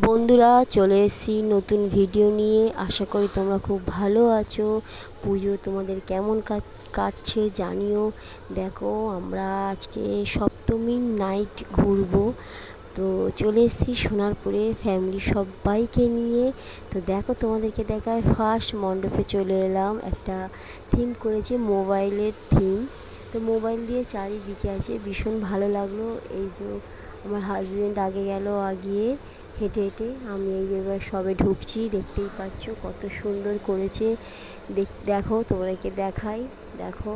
বন্ধুরা চলে এসেছি নতুন ভিডিও নিয়ে। আশা করি তোমরা খুব ভালো আছো। পুজো তোমাদের কেমন কাটছে জানিও। দেখো আমরা আজকে সপ্তমীর নাইট ঘুরবো, তো চলে এসেছি সোনারপুরে ফ্যামিলি সবাইকে নিয়ে। তো দেখো তোমাদেরকে দেখায়, ফার্স্ট মণ্ডপে চলে এলাম। একটা থিম করেছে মোবাইলের থিম, তো মোবাইল দিয়ে চারিদিকে আছে, ভীষণ ভালো লাগলো। এই যে আমার হাজব্যান্ড আগে গেল, আগিয়ে হেঁটে হেঁটে আমি এবার সবে ঢুকছি। দেখতেই পাচ্ছ কত সুন্দর করেছে। দেখো তোমাদেরকে দেখাই, দেখো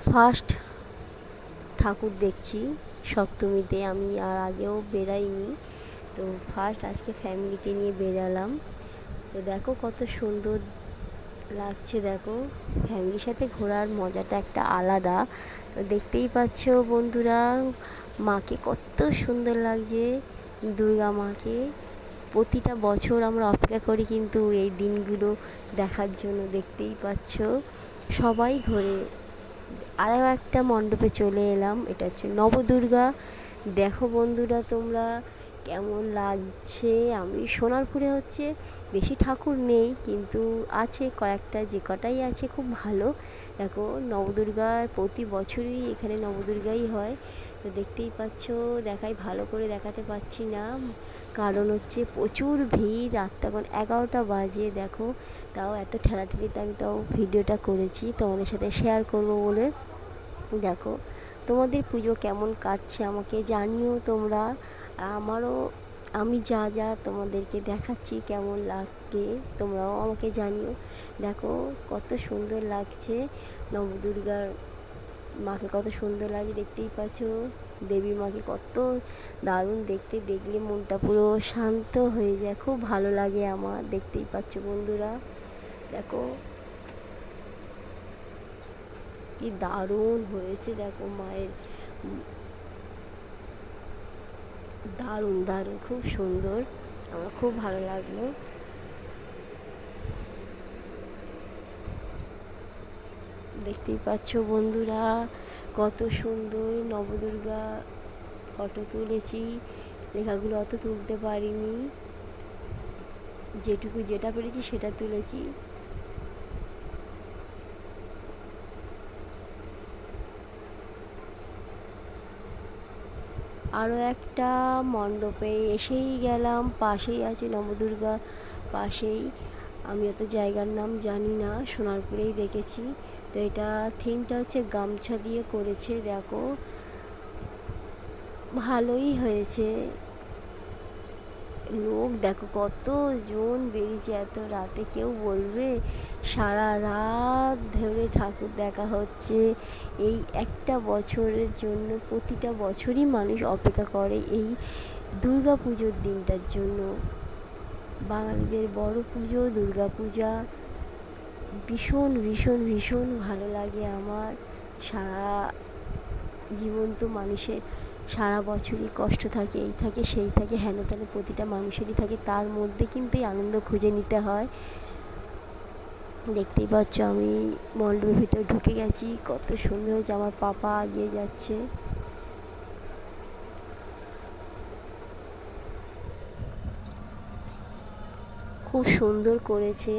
ফার্স্ট ঠাকুর দেখছি সপ্তমীতে। আমি আর আগেও বেরাইনি, তো ফার্স্ট আজকে ফ্যামিলিকে নিয়ে বেরালাম। তো দেখো কত সুন্দর লাগছে। দেখো ফ্যামিলির সাথে ঘোরার মজাটা একটা আলাদা। তো দেখতেই পাচ্ছ বন্ধুরা, মাকে কত সুন্দর লাগছে, দুর্গা মাকে। প্রতিটা বছর আমরা অপেক্ষা করি কিন্তু এই দিনগুলো দেখার জন্য। দেখতেই পাচ্ছ সবাই ঘোরে। আরও একটা মণ্ডপে চলে এলাম, এটা হচ্ছে নবদুর্গা। দেখো বন্ধুরা তোমরা কেমন লাগছে। আমি সোনারপুরে হচ্ছে বেশি ঠাকুর নেই, কিন্তু আছে কয়েকটা, যে কটাই আছে খুব ভালো। দেখো নবদুর্গার প্রতি বছরই এখানে নবদুর্গাই হয়। তো দেখতেই পাচ্ছ, দেখাই ভালো করে দেখাতে পাচ্ছি না, কারণ হচ্ছে প্রচুর ভিড়। রাত তখন 11টা বাজে। দেখো তাও এত ঠেলাঠেলিতে আমি তাও ভিডিওটা করেছি তোমাদের সাথে শেয়ার করব বলে। দেখো তোমাদের পুজো কেমন কাটছে আমাকে জানিও তোমরা। আমারও আমি যা যা তোমাদেরকে দেখাচ্ছি কেমন লাগে তোমরাও আমাকে জানিও। দেখো কত সুন্দর লাগছে নবদুর্গার মাকে, কত সুন্দর লাগে। দেখতেই পাচ্ছ দেবী মাকে কত দারুণ দেখতে, দেখলে মনটা পুরো শান্ত হয়ে যায়, খুব ভালো লাগে আমার। দেখতেই পাচ্ছ বন্ধুরা, দেখো কি দারুণ হয়েছে। দেখো মায়ের দারুণ দারুণ, খুব সুন্দর, আমার খুব ভালো লাগলো। দেখতেই পাচ্ছ বন্ধুরা কত সুন্দর নবদুর্গা ফটো তুলেছি। লেখাগুলো অত তুলতে পারিনি, যেটুকু যেটা পেরেছি সেটা তুলেছি। আরও একটা মণ্ডপে এসেই গেলাম, পাশেই আছে নবদুর্গা, পাশেই। আমি অত জায়গার নাম জানি না, সোনারপুরেই দেখেছি। তো এটা থিমটা হচ্ছে গামছা দিয়ে করেছে। দেখো ভালোই হয়েছে। লোক দেখো কতজন বেরিয়েছে এত রাতে, কেউ বলবে সারা রাত ধরে ঠাকুর দেখা হচ্ছে। এই একটা বছরের জন্য, প্রতিটা বছরই মানুষ অপেক্ষা করে এই দুর্গা পুজোর দিনটার জন্য। বাঙালিদের বড় পুজো দুর্গা পূজা, ভীষণ ভীষণ ভীষণ ভালো লাগে আমার। সারা জীবন তো মানুষের সারা বছরই কষ্ট থাকে, এই থাকে সেই থাকে, হেন তেন প্রতিটা মানুষেরই থাকে, তার মধ্যে কিন্তু এই আনন্দ খুঁজে নিতে হয়। দেখতেই পাচ্ছ আমি মণ্ডপের ভিতর ঢুকে গেছি, কত সুন্দর হয়েছে। আমার পাপা এগিয়ে যাচ্ছে। খুব সুন্দর করেছে,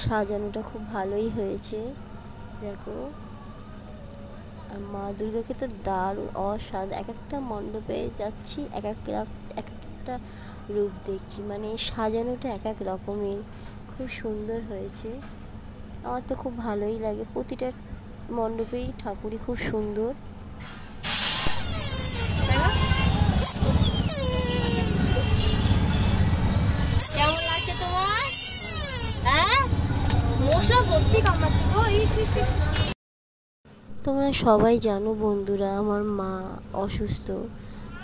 সাজানোটা খুব ভালোই হয়েছে। দেখো আর মা দুর্গাকে তো দারুণ অসাধারণ, এক একটা মণ্ডপে যাচ্ছি এক একটা রূপ দেখছি, মানে সাজানোটা এক এক রকমের, খুব সুন্দর হয়েছে। আমার তো খুব ভালোই লাগে, প্রতিটা মণ্ডপেই ঠাকুরই খুব সুন্দর। কেমন লাগছে তোমার? হ্যাঁ, মশা ভর্তি কামড়াচ্ছে গো। তোমরা সবাই জানো বন্ধুরা, আমার মা অসুস্থ,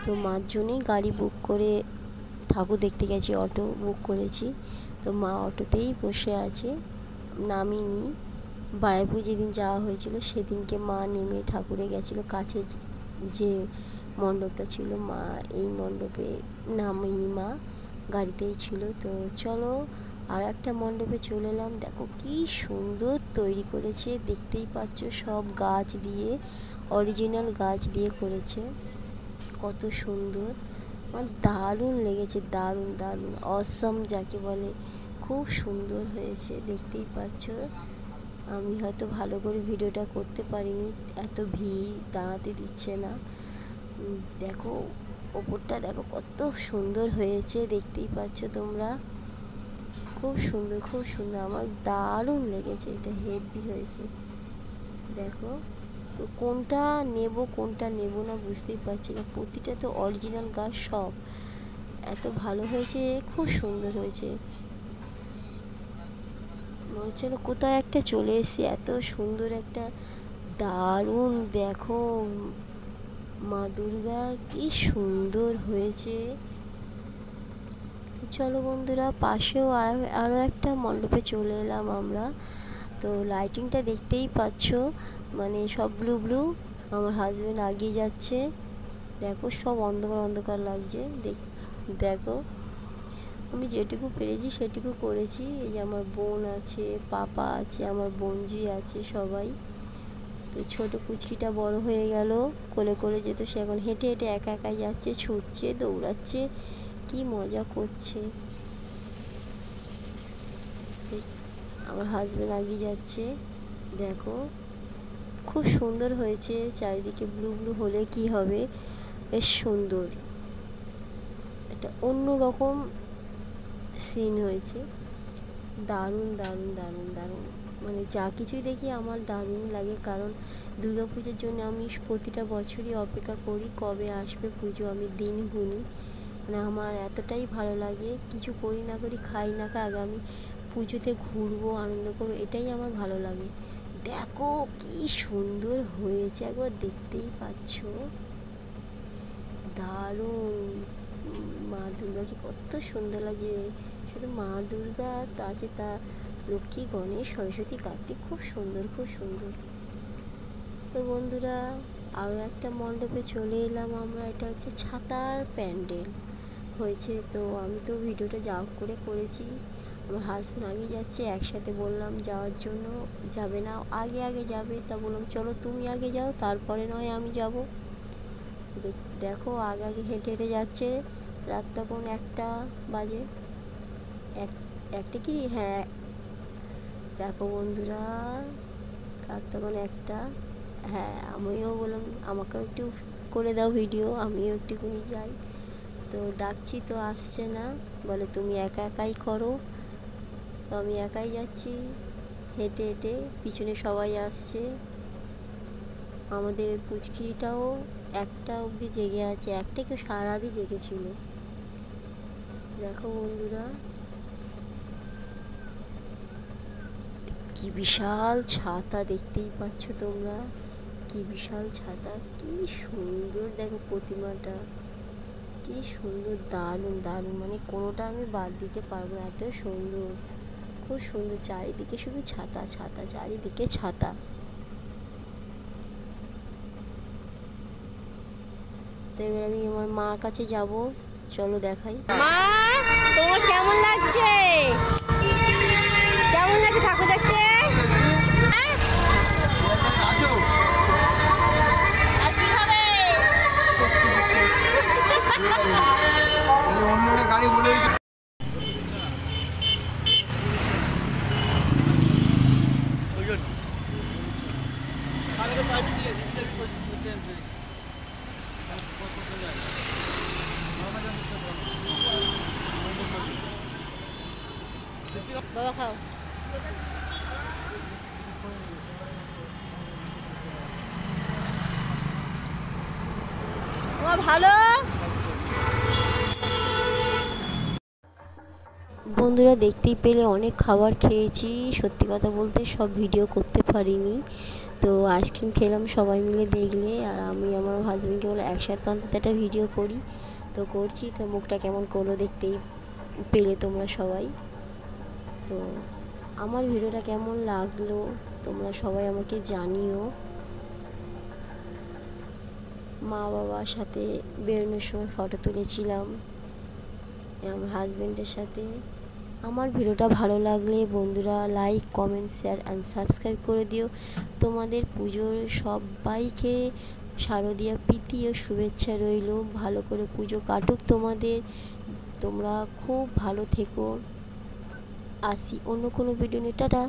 তো মার জন্যই গাড়ি বুক করে ঠাকুর দেখতে গেছি, অটো বুক করেছি। তো মা অটোতেই বসে আছে, নামিনি। বারাইপুর যেদিন যাওয়া হয়েছিল সেদিনকে মা নেমে ঠাকুরে গেছিলো, কাছে যে মণ্ডপটা ছিল, মা এই মণ্ডপে নামেনি, মা গাড়িতেই ছিল। তো চলো আর একটা মণ্ডপে চলে এলাম। দেখো কি সুন্দর তৈরি করেছে, দেখতেই পাচ্ছ সব গাছ দিয়ে, অরিজিনাল গাছ দিয়ে করেছে, কত সুন্দর। আমার দারুণ লেগেছে, দারুণ দারুণ অসাম যাকে বলে, খুব সুন্দর হয়েছে দেখতেই পাচ্ছ। আমি হয়তো ভালো করে ভিডিওটা করতে পারিনি, এত ভিড়, দাঁড়াতে দিচ্ছে না। দেখো ওপরটা দেখো কত সুন্দর হয়েছে, দেখতেই পাচ্ছ তোমরা, খুব সুন্দর খুব সুন্দর। আমার দারুণ লেগেছে, এটা হেভি হয়েছে। দেখো তো কোনটা নেব কোনটা নেব না বুঝতেই পারছি না, প্রতিটা তো অরিজিনাল গাছ, সব এত ভালো হয়েছে, খুব সুন্দর হয়েছে। মনে হচ্ছিল কোথাও একটা চলে এসেছি, এত সুন্দর একটা দারুণ। দেখো মা দুর্গা কি সুন্দর হয়েছে। তো চলো বন্ধুরা, পাশেও আরও একটা মণ্ডপে চলে এলাম আমরা। তো লাইটিংটা দেখতেই পাচ্ছ, মানে সব ব্লু ব্লু। আমার হাজব্যান্ড আগিয়ে যাচ্ছে, দেখো সব অন্ধকার অন্ধকার লাগছে। দেখো আমি যেটুকু পেরেছি সেটুকু করেছি। এই যে আমার বোন আছে, পাপা আছে, আমার বোনজি আছে, সবাই। তো ছোটো কুচকিটা বড় হয়ে গেল, কোলে করে যেত, সে এখন হেঁটে হেঁটে একা একাই যাচ্ছে, ছুটছে, দৌড়াচ্ছে, কি মজা করছে। আমার হাজব্যান্ড আগিয়ে যাচ্ছে, দেখো খুব সুন্দর হয়েছে। চারিদিকে ব্লু ব্লু হলে কি হবে, বেশ সুন্দর, এটা অন্য রকম সিন হয়েছে, দারুণ দারুণ দারুণ দারুণ। মানে যা কিছুই দেখি আমার দারুণ লাগে, কারণ দুর্গা পুজোর জন্য আমি প্রতিটা বছরই অপেক্ষা করি কবে আসবে পুজো, আমি দিন গুনি। মানে আমার এতটাই ভালো লাগে, কিছু করি না করি, খাই না খাই, আগে আমি পুজোতে ঘুরবো, আনন্দ করবো, এটাই আমার ভালো লাগে। দেখো কি সুন্দর হয়েছে, একবার দেখতেই পাচ্ছ, দারুণ। মা দুর্গাকে কত সুন্দর লাগে, শুধু মা দুর্গা তা আছে, তা লক্ষ্মী, গণেশ, সরস্বতী, কার্তিক, খুব সুন্দর খুব সুন্দর। তো বন্ধুরা, আরও একটা মণ্ডপে চলে এলাম আমরা, এটা হচ্ছে ছাতার প্যান্ডেল হয়েছে। তো আমি তো ভিডিওটা যা করে করেছি, আমার হাজব্যান্ড আগে যাচ্ছে, একসাথে বললাম যাওয়ার জন্য, যাবে না, আগে আগে যাবে, তা বললাম চলো তুমি আগে যাও, তারপরে নয় আমি যাব। দেখো আগে আগে হেঁটে হেঁটে যাচ্ছে, রাত তখন 1টা বাজে, একটা কি, হ্যাঁ দেখো বন্ধুরা, রাত তখন 1টা। হ্যাঁ আমিও বললাম আমাকেও একটু করে দাও ভিডিও, আমিও একটুখানি যাই। তো ডাকছি তো আসছে না, বলে তুমি একা একাই করো। তো আমি একাই যাচ্ছি হেঁটে হেঁটে, পিছনে সবাই আসছে। আমাদের পুচকিটাও 1টা অবধি জেগে আছে, একটা কেউ সারাদিন জেগেছিল। দেখো বন্ধুরা কি বিশাল ছাতা, দেখতেই পাচ্ছ তোমরা, কি বিশাল ছাতা, কি সুন্দর। দেখো প্রতিমাটা কি সুন্দর, দারুণ দারুণ, মানে কোনোটা আমি বাদ দিতে পারবো না, এত সুন্দর, খুব সুন্দর। চারিদিকে শুধু ছাতা ছাতা, চারিদিকে ছাতা। তো এবার আমি আমার মার কাছে যাব, চলো দেখাই। মা তোমার কেমন লাগছে, কেমন লাগছে ঠাকুর দেখতে? গাড়ি বলে বাবা খাও। ভালো বন্ধুরা, দেখতেই পেলে অনেক খাবার খেয়েছি, সত্যি কথা বলতে সব ভিডিও করতে পারিনি। তো আইসক্রিম খেলাম সবাই মিলে, দেখলে, আর আমি আমার হাজব্যান্ডকে বলে একসাথে অন্তত একটা ভিডিও করি, তো করছি। তো মুখটা কেমন করলো দেখতেই পেলে তোমরা সবাই। তো আমার ভিডিওটা কেমন লাগলো তোমরা সবাই আমাকে জানিও। মা বাবার সাথে বেরোনোর সময় ফটো তুলেছিলাম আমার হাজব্যান্ডের সাথে, আমার ভিডিওটা ভালো লাগলে বন্ধুরা like, comment, share and subscribe করে দিও। তোমাদের পুজোর সবাইকে শারদীয়া প্রীতি ও শুভেচ্ছা রইল। ভালো করে পুজো কাটুক তোমাদের, তোমরা খুব ভালো থেকো। আসি অন্য কোনো ভিডিও নিয়ে, টাটা।